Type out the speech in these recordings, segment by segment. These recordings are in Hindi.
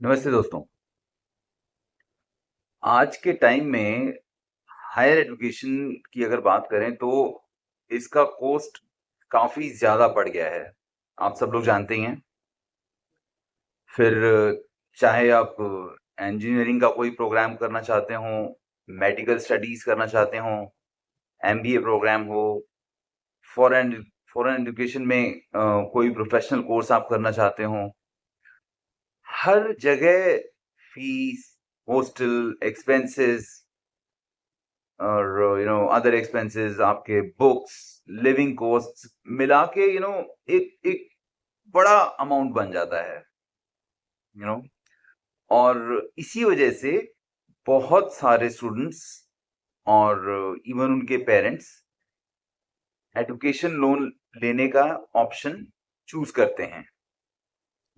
नमस्ते दोस्तों। आज के टाइम में हायर एजुकेशन की अगर बात करें तो इसका कॉस्ट काफ़ी ज़्यादा बढ़ गया है। आप सब लोग जानते ही हैं। फिर चाहे आप इंजीनियरिंग का कोई प्रोग्राम करना चाहते हों, मेडिकल स्टडीज़ करना चाहते हों, एमबीए प्रोग्राम हो, फॉरेन फॉरेन एजुकेशन में कोई प्रोफेशनल कोर्स आप करना चाहते हों, हर जगह फीस, हॉस्टल एक्सपेंसेस और अदर एक्सपेंसेस, आपके बुक्स, लिविंग कॉस्ट्स मिला के एक एक बड़ा अमाउंट बन जाता है। यू नो और इसी वजह से बहुत सारे स्टूडेंट्स और इवन उनके पेरेंट्स एजुकेशन लोन लेने का ऑप्शन चूज करते हैं।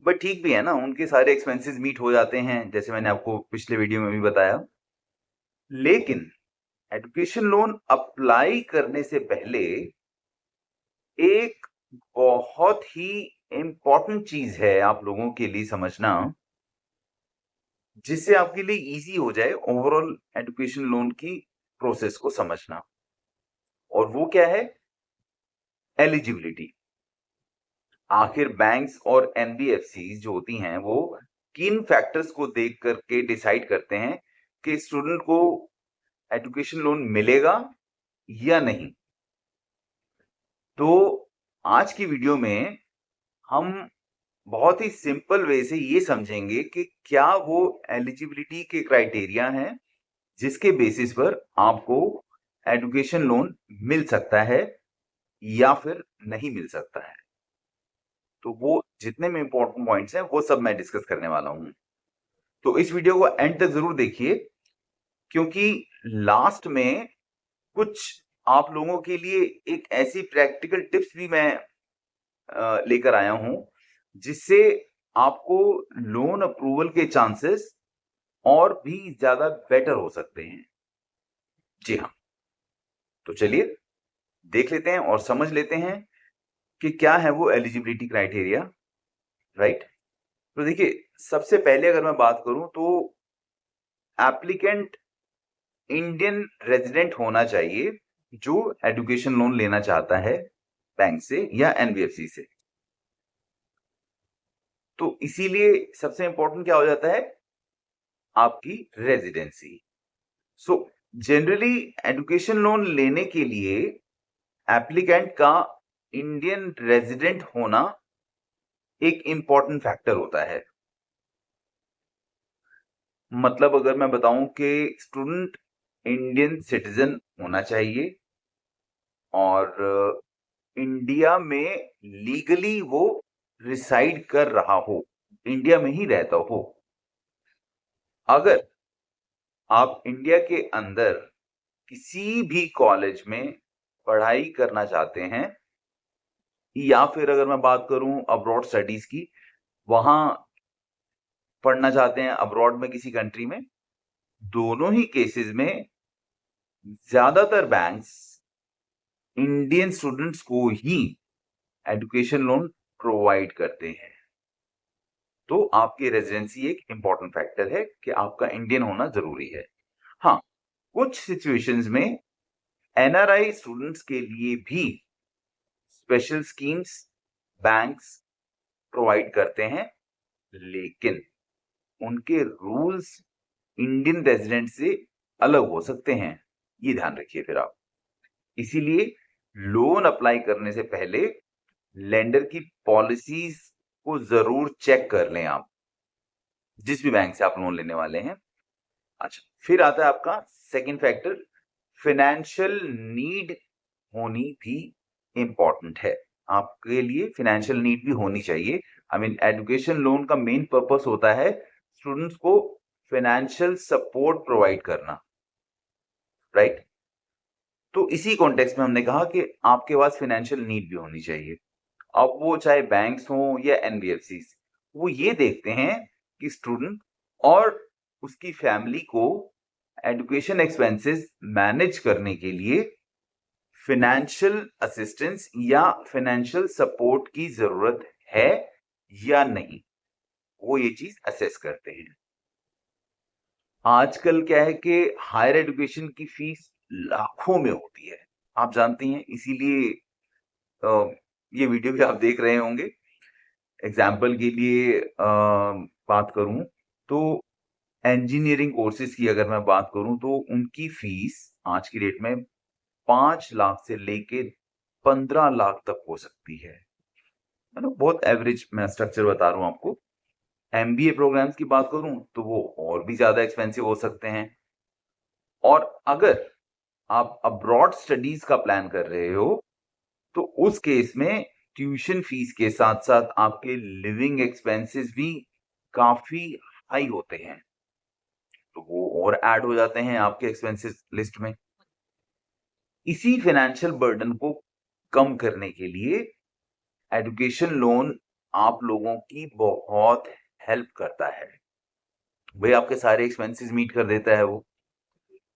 बट ठीक भी है ना, उनके सारे एक्सपेंसेस मीट हो जाते हैं, जैसे मैंने आपको पिछले वीडियो में भी बताया। लेकिन एजुकेशन लोन अप्लाई करने से पहले एक बहुत ही इम्पोर्टेंट चीज है आप लोगों के लिए समझना, जिससे आपके लिए इजी हो जाए ओवरऑल एजुकेशन लोन की प्रोसेस को समझना। और वो क्या है? एलिजिबिलिटी। आखिर बैंक्स और एनबीएफसी जो होती हैं वो किन फैक्टर्स को देख करके डिसाइड करते हैं कि स्टूडेंट को एजुकेशन लोन मिलेगा या नहीं। तो आज की वीडियो में हम बहुत ही सिंपल वे से ये समझेंगे कि क्या वो एलिजिबिलिटी के क्राइटेरिया हैं जिसके बेसिस पर आपको एजुकेशन लोन मिल सकता है या फिर नहीं मिल सकता है। तो वो जितने में इंपॉर्टेंट पॉइंट्स हैं वो सब मैं डिस्कस करने वाला हूं। तो इस वीडियो को एंड तक जरूर देखिए, क्योंकि लास्ट में कुछ आप लोगों के लिए एक ऐसी प्रैक्टिकल टिप्स भी मैं लेकर आया हूं जिससे आपको लोन अप्रूवल के चांसेस और भी ज्यादा बेटर हो सकते हैं। जी हाँ, तो चलिए देख लेते हैं और समझ लेते हैं कि क्या है वो एलिजिबिलिटी क्राइटेरिया। राइट। तो देखिए, सबसे पहले अगर मैं बात करूं तो एप्लीकेंट इंडियन रेजिडेंट होना चाहिए जो एजुकेशन लोन लेना चाहता है बैंक से या एनबीएफसी से। तो इसीलिए सबसे इंपॉर्टेंट क्या हो जाता है? आपकी residency. So generally education loan लेने के लिए एप्लीकेंट का इंडियन रेजिडेंट होना एक इंपॉर्टेंट फैक्टर होता है। मतलब अगर मैं बताऊं कि स्टूडेंट इंडियन सिटीजन होना चाहिए और इंडिया में लीगली वो रिसाइड कर रहा हो, इंडिया में ही रहता हो। अगर आप इंडिया के अंदर किसी भी कॉलेज में पढ़ाई करना चाहते हैं या फिर अगर मैं बात करूं अब्रॉड स्टडीज की, वहां पढ़ना चाहते हैं अब्रॉड में किसी कंट्री में, दोनों ही केसेस में ज्यादातर बैंक्स इंडियन स्टूडेंट्स को ही एजुकेशन लोन प्रोवाइड करते हैं। तो आपकी रेजिडेंसी एक इंपॉर्टेंट फैक्टर है कि आपका इंडियन होना जरूरी है। हाँ, कुछ सिचुएशंस में एनआरआई स्टूडेंट्स के लिए भी स्पेशल स्कीम्स बैंक्स प्रोवाइड करते हैं, लेकिन उनके रूल्स इंडियन रेजिडेंट से अलग हो सकते हैं। ये ध्यान रखिए फिर आप। इसीलिए लोन अप्लाई करने से पहले लेंडर की पॉलिसीज को जरूर चेक कर लें आप, जिस भी बैंक से आप लोन लेने वाले हैं। अच्छा, फिर आता है आपका सेकंड फैक्टर, फाइनेंशियल नीड होनी भी इंपॉर्टेंट है। आपके लिए फाइनेंशियल नीड भी होनी चाहिए। आई मीन एजुकेशन लोन का मेन पर्पस होता है स्टूडेंट्स को फाइनेंशियल सपोर्ट प्रोवाइड करना। राइट। तो इसी कॉन्टेक्स्ट में हमने कहा कि आपके पास फाइनेंशियल नीड भी होनी चाहिए। अब वो चाहे बैंक्स हो या एनबीएफसी, वो ये देखते हैं कि स्टूडेंट और उसकी फैमिली को एजुकेशन एक्सपेंसेस मैनेज करने के लिए फाइनेंशियल असिस्टेंस या फाइनेंशियल सपोर्ट की जरूरत है या नहीं। वो ये चीज असेस करते हैं। आजकल क्या है कि हायर एजुकेशन की फीस लाखों में होती है, आप जानती हैं, इसीलिए ये वीडियो भी आप देख रहे होंगे। एग्जाम्पल के लिए बात करूं तो इंजीनियरिंग कोर्सेज की अगर मैं बात करूं तो उनकी फीस आज की डेट में 5 लाख से लेके 15 लाख तक हो सकती है ना। बहुत एवरेज मैं स्ट्रक्चर बता रहा हूं आपको। एमबीए प्रोग्राम्स की बात करूं तो वो और भी ज्यादा एक्सपेंसिव हो सकते हैं। और अगर आप अब्रॉड स्टडीज का प्लान कर रहे हो तो उस केस में ट्यूशन फीस के साथ साथ आपके लिविंग एक्सपेंसेस भी काफी हाई होते हैं, तो वो और ऐड हो जाते हैं आपके एक्सपेंसेस लिस्ट में। इसी फाइनेंशियल बर्डन को कम करने के लिए एजुकेशन लोन आप लोगों की बहुत हेल्प करता है। भाई आपके सारे एक्सपेंसेस मीट कर देता है वो।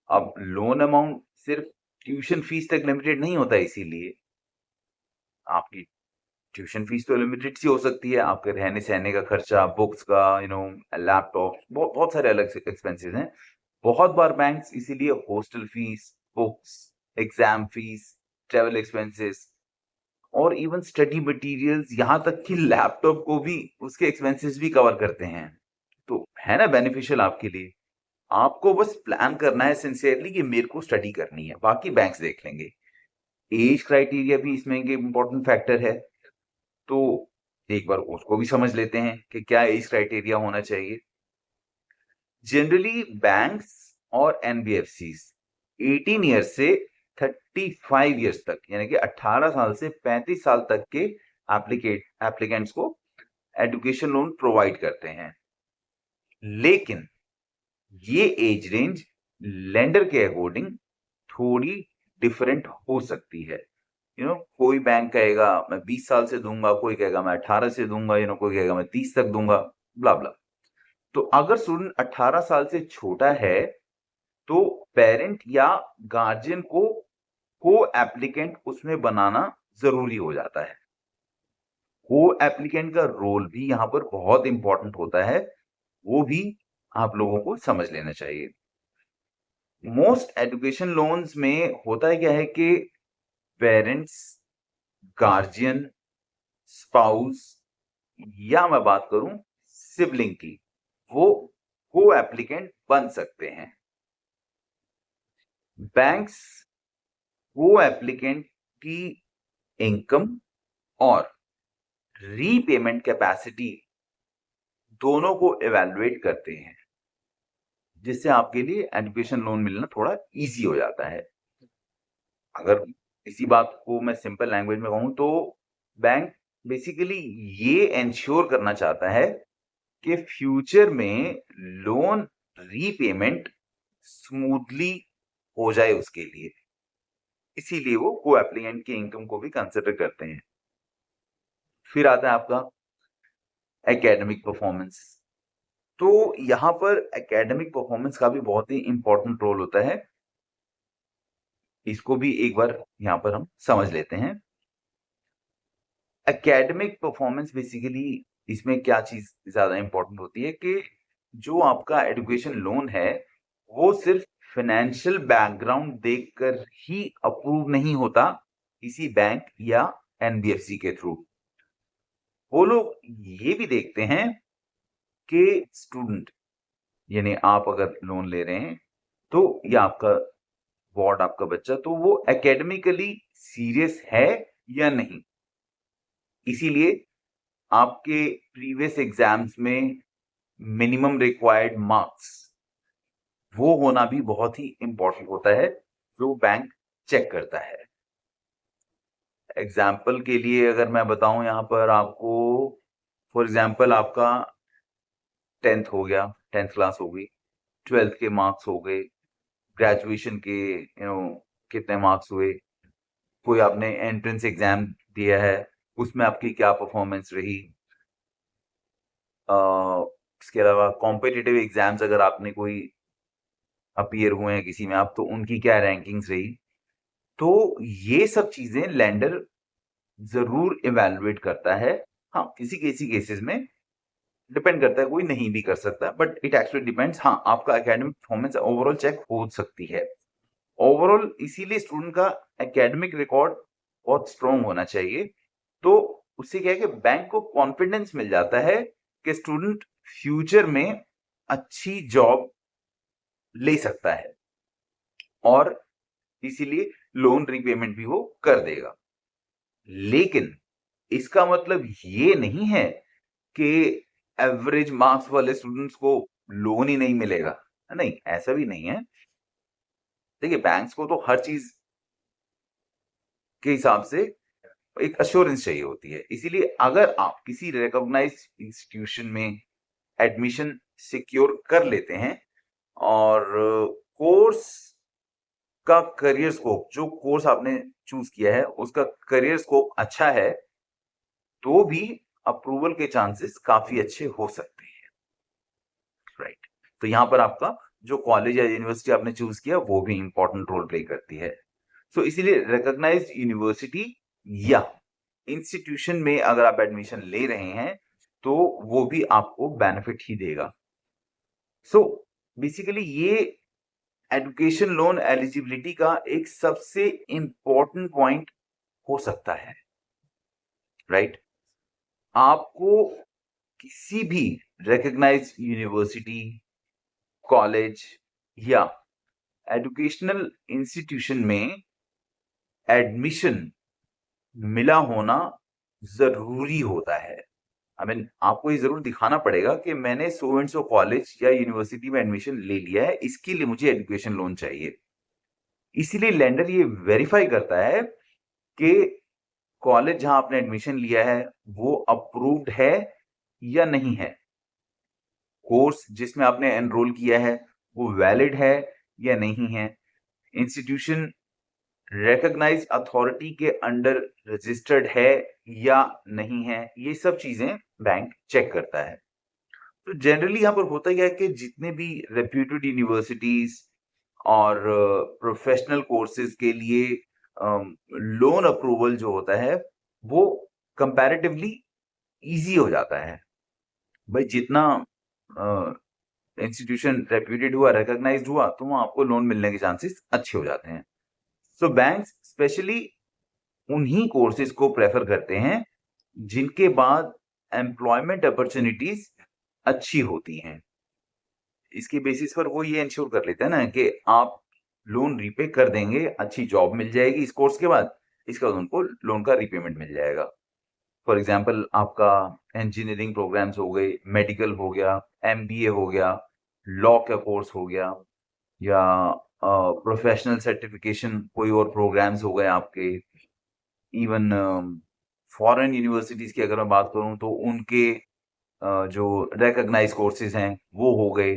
अब लोन अमाउंट सिर्फ ट्यूशन फीस तक लिमिटेड नहीं होता, इसीलिए आपकी ट्यूशन फीस तो लिमिटेड सी हो सकती है, आपके रहने सहने का खर्चा, बुक्स का, लैपटॉप, बहुत बहुत सारे अलग एक्सपेंसेस हैं। बहुत बार बैंक्स इसीलिए hostel fees, books, exam fees, travel expenses और इवन स्टडी मटेरियल्स, यहाँ तक कि लैपटॉप को भी उसके एक्सपेंसेस भी कवर करते हैं। तो है ना बेनिफिशियल आपके लिए। आपको बस प्लान करना है सिंसियरली कि मेरे को स्टडी करनी है, बाकी बैंक्स देख लेंगे। एज क्राइटेरिया भी इसमें एक इम्पोर्टेंट फैक्टर है, तो एक बार उसको भी समझ लेते हैं कि क्या एज क्राइटेरिया होना चाहिए। जनरली बैंक्स और एनबीएफसीज 18 ईयर्स से 35 ईयर्स तक, यानी कि 18 साल से 35 साल तक के एप्लीकेंट्स को एजुकेशन लोन प्रोवाइड करते हैं। लेकिन ये एज रेंज लेंडर के अकॉर्डिंग थोड़ी डिफरेंट हो सकती है। कोई बैंक कहेगा मैं 20 साल से दूंगा, कोई कहेगा मैं 18 से दूंगा, कोई कहेगा मैं 30 तक दूंगा, ब्ला ब्ला। तो अगर स्टूडेंट 18 साल से छोटा है तो पेरेंट या गार्जियन को एप्लीकेंट उसमें बनाना जरूरी हो जाता है। को एप्लीकेंट का रोल भी यहाँ पर बहुत इंपॉर्टेंट होता है, वो भी आप लोगों को समझ लेना चाहिए। मोस्ट एजुकेशन लोन्स में होता है क्या है कि पेरेंट्स, गार्जियन, स्पाउस या मैं बात करूं सिबलिंग की, वो को एप्लीकेंट बन सकते हैं। बैंक्स को एप्लीकेंट की इनकम और रीपेमेंट कैपेसिटी दोनों को इवैल्यूएट करते हैं, जिससे आपके लिए एजुकेशन लोन मिलना थोड़ा इजी हो जाता है। अगर इसी बात को मैं सिंपल लैंग्वेज में कहूं तो बैंक बेसिकली ये एंश्योर करना चाहता है कि फ्यूचर में लोन रीपेमेंट स्मूथली हो जाए उसके लिए, इसीलिए वो को एप्लीकेंट की इनकम को भी कंसिडर करते हैं। फिर आता है आपका एकेडमिक परफॉर्मेंस। तो यहाँ पर एकेडमिक परफॉर्मेंस का भी बहुत ही इंपॉर्टेंट रोल होता है, इसको भी एक बार यहाँ पर हम समझ लेते हैं। एकेडमिक परफॉर्मेंस बेसिकली इसमें क्या चीज ज्यादा इंपॉर्टेंट होती है कि जो आपका एजुकेशन लोन है वो सिर्फ फाइनेंशियल बैकग्राउंड देखकर ही अप्रूव नहीं होता किसी बैंक या एनबीएफसी के थ्रू। वो लोग ये भी देखते हैं कि स्टूडेंट, यानी आप अगर लोन ले रहे हैं तो या आपका वार्ड, आपका बच्चा, तो वो एकेडमिकली सीरियस है या नहीं। इसीलिए आपके प्रीवियस एग्जाम्स में मिनिमम रिक्वायर्ड मार्क्स वो होना भी बहुत ही इंपॉर्टेंट होता है, जो बैंक चेक करता है। एग्जाम्पल के लिए अगर मैं बताऊं यहाँ पर आपको, फॉर एग्जाम्पल आपका 10th हो गया, 10th क्लास हो गई, 12th के मार्क्स हो गए, ग्रेजुएशन के कितने मार्क्स हुए, कोई आपने एंट्रेंस एग्जाम दिया है उसमें आपकी क्या परफॉर्मेंस रही, इसके अलावा कॉम्पिटिटिव एग्जाम्स अगर आपने कोई अपीयर हुए हैं किसी में आप, तो उनकी क्या रैंकिंग्स रही। तो ये सब चीजें लेंडर जरूर इवैल्यूएट करता है। हाँ, किसी किसी केसेस में डिपेंड करता है, कोई नहीं भी कर सकता, बट इट एक्चुअली डिपेंड्स। हाँ, आपका एकेडमिक परफॉर्मेंस ओवरऑल चेक हो सकती है। ओवरऑल इसीलिए स्टूडेंट का एकेडमिक रिकॉर्ड बहुत स्ट्रॉन्ग होना चाहिए। तो उससे क्या है कि बैंक को कॉन्फिडेंस मिल जाता है कि स्टूडेंट फ्यूचर में अच्छी जॉब ले सकता है, और इसीलिए लोन रीपेमेंट भी वो कर देगा। लेकिन इसका मतलब ये नहीं है कि एवरेज मार्क्स वाले स्टूडेंट्स को लोन ही नहीं मिलेगा। नहीं, ऐसा भी नहीं है। देखिए, बैंक्स को तो हर चीज के हिसाब से एक अश्योरेंस चाहिए होती है। इसीलिए अगर आप किसी रिकॉग्नाइज्ड इंस्टीट्यूशन में एडमिशन सिक्योर कर लेते हैं और कोर्स का करियर स्कोप, जो कोर्स आपने चूज किया है उसका करियर स्कोप अच्छा है, तो भी अप्रूवल के चांसेस काफी अच्छे हो सकते हैं। राइट। तो यहां पर आपका जो कॉलेज या यूनिवर्सिटी आपने चूज किया वो भी इंपॉर्टेंट रोल प्ले करती है। सो इसीलिए रिकॉग्नाइज्ड यूनिवर्सिटी या इंस्टीट्यूशन में अगर आप एडमिशन ले रहे हैं तो वो भी आपको बेनिफिट ही देगा। सो बेसिकली ये एजुकेशन लोन एलिजिबिलिटी का एक सबसे इंपॉर्टेंट पॉइंट हो सकता है। राइट। आपको किसी भी रिकॉग्नाइज्ड यूनिवर्सिटी, कॉलेज या एजुकेशनल इंस्टीट्यूशन में एडमिशन मिला होना जरूरी होता है। आपको ये जरूर दिखाना पड़ेगा कि मैंने सो एंड सो कॉलेज या यूनिवर्सिटी में एडमिशन ले लिया है, इसके लिए मुझे एजुकेशन लोन चाहिए। इसीलिए लेंडर ये वेरीफाई करता है कि कॉलेज जहां आपने एडमिशन लिया है वो अप्रूव्ड है या नहीं है, कोर्स जिसमें आपने एनरोल किया है वो वैलिड है या नहीं है, इंस्टीट्यूशन रिकॉग्नाइज्ड अथॉरिटी के अंडर रजिस्टर्ड है या नहीं है, ये सब चीजें बैंक चेक करता है। तो जनरली यहाँ पर होता क्या है कि जितने भी रेप्यूटेड यूनिवर्सिटीज और प्रोफेशनल कोर्सेज के लिए लोन अप्रूवल जो होता है वो कंपैरेटिवली इजी हो जाता है। भाई जितना इंस्टीट्यूशन रेप्यूटेड हुआ, रिकॉग्नाइज्ड हुआ, तो वहां आपको लोन मिलने के चांसेस अच्छे हो जाते हैं। सो बैंक स्पेशली उन्हीं कोर्सेज को प्रेफर करते हैं जिनके बाद एम्प्लॉयमेंट अपॉर्चुनिटीज अच्छी होती हैं। इसके बेसिस पर वो ये इंश्योर कर लेते हैं ना कि आप लोन रीपे कर देंगे, अच्छी जॉब मिल जाएगी इस कोर्स के बाद, इसके बाद उनको लोन का रीपेमेंट मिल जाएगा। फॉर एग्जाम्पल आपका इंजीनियरिंग प्रोग्राम्स हो गए, मेडिकल हो गया, एमबीए हो गया, लॉ का कोर्स हो गया, या प्रोफेशनल सर्टिफिकेशन कोई और प्रोग्राम्स हो गए आपके, इवन फॉरेन यूनिवर्सिटीज की अगर मैं बात करूं तो उनके जो रिकॉग्नाइज कोर्सेज हैं वो हो गए।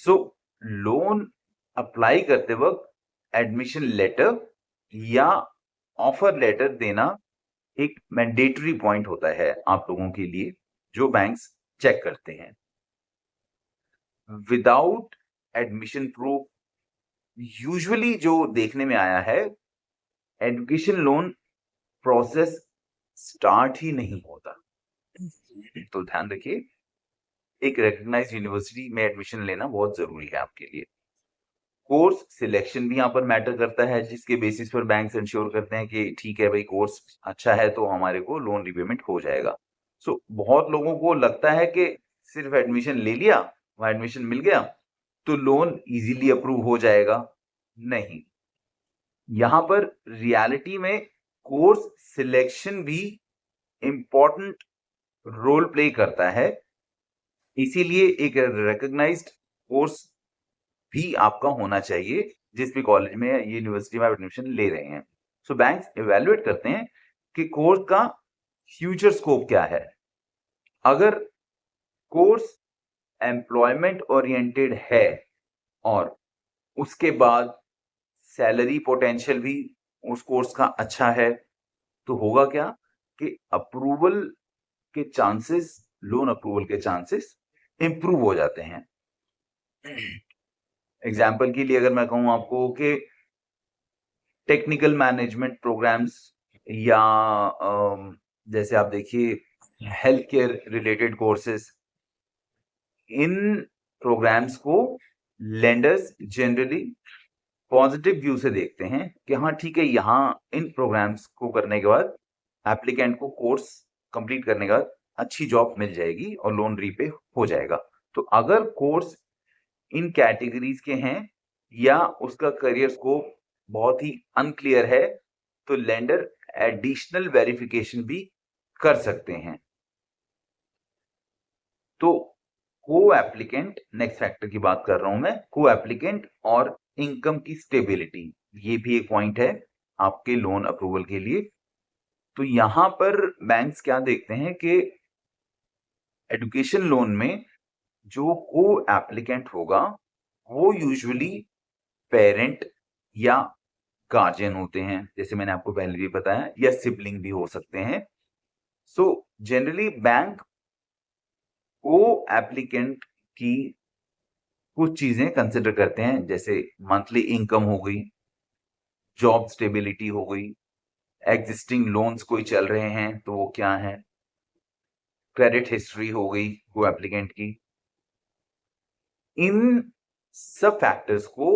सो लोन अप्लाई करते वक्त एडमिशन लेटर या ऑफर लेटर देना एक मैंडेटरी पॉइंट होता है आप लोगों के लिए, जो बैंक्स चेक करते हैं। विदाउट एडमिशन प्रूफ यूजुअली जो देखने में आया है, एजुकेशन लोन प्रोसेस स्टार्ट ही नहीं होता। तो ध्यान रखिए, एक रिकॉग्नाइज्ड यूनिवर्सिटी में एडमिशन लेना बहुत जरूरी है आपके लिए। कोर्स सिलेक्शन भी यहाँ पर मैटर करता है, जिसके बेसिस पर बैंक्स इंश्योर करते हैं कि ठीक है भाई, कोर्स अच्छा है तो हमारे को लोन रिपेमेंट हो जाएगा। सो बहुत लोगों को लगता है कि सिर्फ एडमिशन ले लिया, वहां एडमिशन मिल गया तो लोन इजीली अप्रूव हो जाएगा। नहीं, यहां पर रियलिटी में कोर्स सिलेक्शन भी इंपॉर्टेंट रोल प्ले करता है। इसीलिए एक रिकॉग्नाइज्ड कोर्स भी आपका होना चाहिए जिस भी कॉलेज में या यूनिवर्सिटी में आप एडमिशन ले रहे हैं। सो बैंक्स इवैल्यूएट करते हैं कि कोर्स का फ्यूचर स्कोप क्या है। अगर कोर्स एम्प्लॉयमेंट ओरिएंटेड है और उसके बाद सैलरी पोटेंशियल भी उस कोर्स का अच्छा है, तो होगा क्या कि अप्रूवल के चांसेस, लोन अप्रूवल के चांसेस इंप्रूव हो जाते हैं। एग्जाम्पल के लिए अगर मैं कहूं आपको कि टेक्निकल मैनेजमेंट प्रोग्राम्स, या जैसे आप देखिए हेल्थ केयर रिलेटेड कोर्सेज, इन प्रोग्राम्स को लेंडर्स जनरली पॉजिटिव व्यू से देखते हैं कि हाँ ठीक है, यहाँ इन प्रोग्राम्स को करने के बाद एप्लीकेंट को कोर्स कंप्लीट करने के बाद अच्छी जॉब मिल जाएगी और लोन रीपे हो जाएगा। तो अगर कोर्स इन कैटेगरीज के हैं या उसका करियर स्कोप बहुत ही अनक्लियर है, तो लेंडर एडिशनल वेरिफिकेशन भी कर सकते हैं। तो को एप्लीकेंट, नेक्स्ट फैक्टर की बात कर रहा हूं मैं, को एप्लीकेंट और इनकम की स्टेबिलिटी, ये भी एक पॉइंट है आपके लोन अप्रूवल के लिए। तो यहां पर बैंक्स क्या देखते हैं कि एजुकेशन लोन में जो को एप्लीकेंट होगा वो यूजुअली पेरेंट या गार्जियन होते हैं, जैसे मैंने आपको पहले भी बताया, या सिबलिंग भी हो सकते हैं। सो जनरली बैंक को एप्लीकेंट की कुछ चीजें कंसिडर करते हैं, जैसे मंथली इनकम हो गई, जॉब स्टेबिलिटी हो गई, एग्जिस्टिंग लोन्स कोई चल रहे हैं तो वो क्या है, क्रेडिट हिस्ट्री हो गई को एप्लीकेंट की। इन सब फैक्टर्स को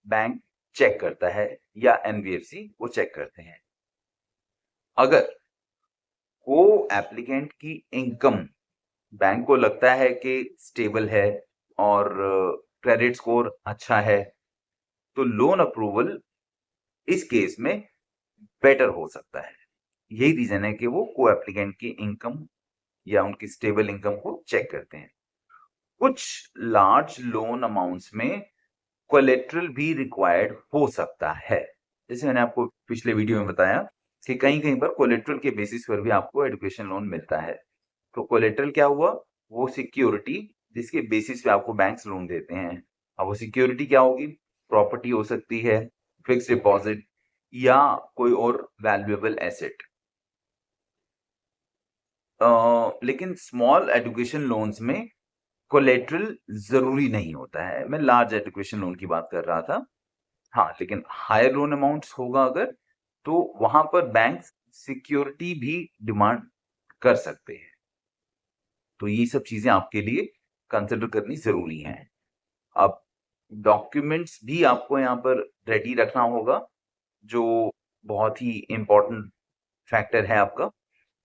बैंक चेक करता है या एनबीएफसी वो चेक करते हैं। अगर को एप्लीकेंट की इनकम बैंक को लगता है कि स्टेबल है और क्रेडिट स्कोर अच्छा है, तो लोन अप्रूवल इस केस में बेटर हो सकता है। यही रीजन है कि वो को एप्लीकेंट की इनकम या उनकी स्टेबल इनकम को चेक करते हैं। कुछ लार्ज लोन अमाउंट्स में कोलेट्रल भी रिक्वायर्ड हो सकता है, जैसे मैंने आपको पिछले वीडियो में बताया कि कहीं कहीं पर कोलेट्रल के बेसिस पर भी आपको एजुकेशन लोन मिलता है। तो कोलेट्रल क्या हुआ, वो सिक्योरिटी जिसके बेसिस पे आपको बैंक्स लोन देते हैं। अब वो सिक्योरिटी क्या होगी, प्रॉपर्टी हो सकती है, फिक्स डिपॉजिट या कोई और वैल्यूएबल एसेट। लेकिन स्मॉल एजुकेशन लोन्स में कोलेट्रल जरूरी नहीं होता है। मैं लार्ज एजुकेशन लोन की बात कर रहा था। हाँ, लेकिन हायर लोन अमाउंट्स होगा अगर, तो वहां पर बैंक सिक्योरिटी भी डिमांड कर सकते हैं। तो ये सब चीजें आपके लिए कंसिडर करनी जरूरी हैं। अब डॉक्यूमेंट्स भी आपको यहाँ पर रेडी रखना होगा, जो बहुत ही इंपॉर्टेंट फैक्टर है आपका।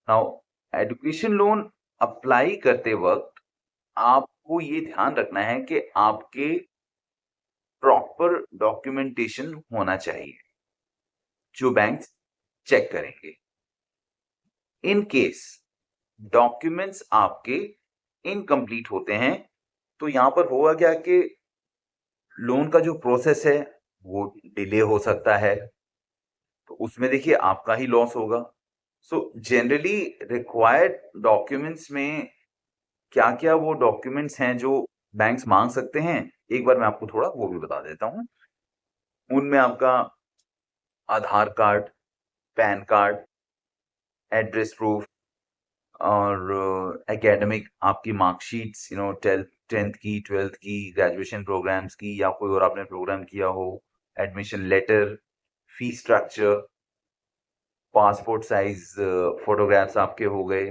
नाउ एजुकेशन लोन अप्लाई करते वक्त आपको ये ध्यान रखना है कि आपके प्रॉपर डॉक्यूमेंटेशन होना चाहिए जो बैंक चेक करेंगे। इन केस डॉक्यूमेंट्स आपके इनकम्प्लीट होते हैं, तो यहां पर होगा क्या कि लोन का जो प्रोसेस है वो डिले हो सकता है, तो उसमें देखिए आपका ही लॉस होगा। सो जनरली रिक्वायर्ड डॉक्यूमेंट्स में क्या क्या वो डॉक्यूमेंट्स हैं जो बैंक्स मांग सकते हैं, एक बार मैं आपको थोड़ा वो भी बता देता हूं। उनमें आपका Aadhaar card, PAN card, address proof और एकेडमिक आपकी मार्कशीट्स, टेंथ की, ट्वेल्थ की, ग्रेजुएशन प्रोग्राम्स की, या कोई और आपने प्रोग्राम किया हो, admission letter, fees structure, passport size photographs आपके हो गए,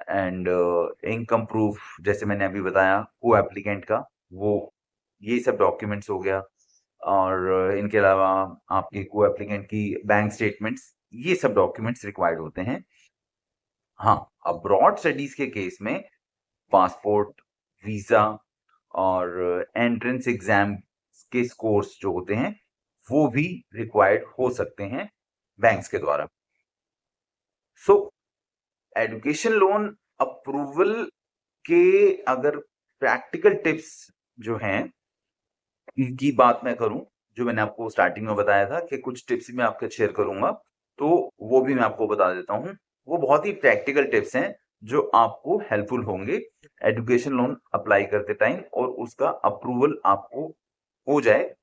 एंड इनकम प्रूफ जैसे मैंने अभी बताया को एप्लीकेंट का, वो ये सब डॉक्यूमेंट्स हो गया। और इनके अलावा आपके को एप्लीकेंट की बैंक स्टेटमेंट्स, ये सब डॉक्यूमेंट्स रिक्वायर्ड होते हैं। हाँ, अब्रॉड स्टडीज के केस में पासपोर्ट, वीजा और एंट्रेंस एग्जाम के स्कोर्स जो होते हैं वो भी रिक्वायर्ड हो सकते हैं बैंक्स के द्वारा। सो एजुकेशन लोन अप्रूवल के अगर प्रैक्टिकल टिप्स जो हैं इनकी बात मैं करूं, जो मैंने आपको स्टार्टिंग में बताया था कि कुछ टिप्स मैं आपके शेयर करूंगा, तो वो भी मैं आपको बता देता हूं। वो बहुत ही प्रैक्टिकल टिप्स हैं जो आपको हेल्पफुल होंगे एजुकेशन लोन अप्लाई करते टाइम, और उसका अप्रूवल आपको हो जाए,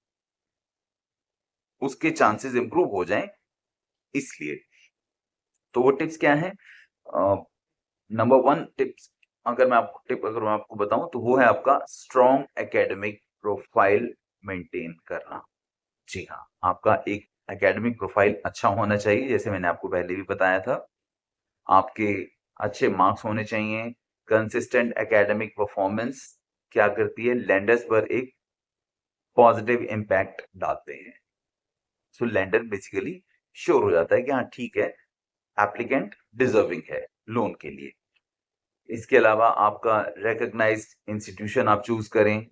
उसके चांसेस इंप्रूव हो जाएं इसलिए। तो वो टिप्स क्या है, नंबर 1 टिप्स, अगर मैं आपको बताऊं तो वो है आपका स्ट्रॉन्ग एकेडमिक प्रोफाइल मेंटेन करना। जी हाँ, आपका एक एकेडमिक प्रोफाइल अच्छा होना चाहिए, जैसे मैंने आपको पहले भी बताया था। आपके अच्छे मार्क्स होने चाहिए, कंसिस्टेंट एकेडमिक परफॉर्मेंस क्या करती है, लेंडर्स पर एक पॉजिटिव इम्पैक्ट डालते हैं। सो लेंडर बेसिकली श्योर हो जाता है कि हाँ ठीक है, एप्लीकेंट डिजर्विंग है लोन के लिए। इसके अलावा आपका रिकॉग्नाइज्ड इंस्टीट्यूशन आप चूज करें,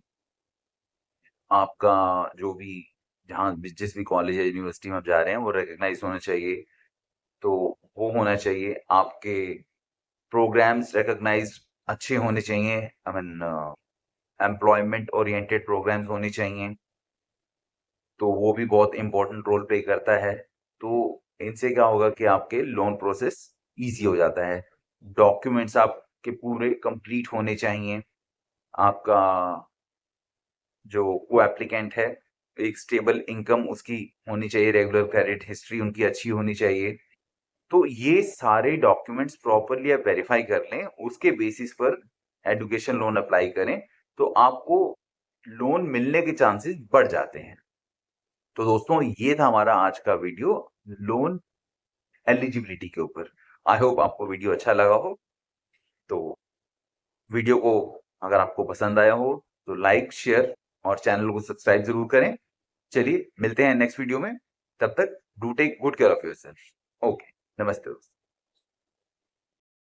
आपका जो भी जहाँ जिस भी कॉलेज या यूनिवर्सिटी में आप जा रहे हैं वो रिकॉग्नाइज होना चाहिए। तो वो होना चाहिए, आपके प्रोग्राम्स रिकॉग्नाइज्ड अच्छे होने चाहिए, I mean employment oriented programmes होने चाहिए, तो वो भी बहुत इंपॉर्टेंट रोल प्ले करता है। तो इनसे क्या होगा कि आपके लोन प्रोसेस इजी हो जाता है। डॉक्यूमेंट्स आपके पूरे कंप्लीट होने चाहिए, आपका जो को एप्लीकेंट है एक स्टेबल इनकम उसकी होनी चाहिए, रेगुलर क्रेडिट हिस्ट्री उनकी अच्छी होनी चाहिए। तो ये सारे डॉक्यूमेंट्स प्रॉपरली आप वेरीफाई कर लें, उसके बेसिस पर एजुकेशन लोन अप्लाई करें, तो आपको लोन मिलने के चांसेस बढ़ जाते हैं। तो दोस्तों ये था हमारा आज का वीडियो लोन एलिजिबिलिटी के ऊपर। आई होप आपको वीडियो अच्छा लगा हो। तो वीडियो को अगर आपको पसंद आया हो तो लाइक शेयर और चैनल को सब्सक्राइब जरूर करें। चलिए मिलते हैं नेक्स्ट वीडियो में, तब तक do take good care of yourself. Okay, नमस्ते दोस्तों।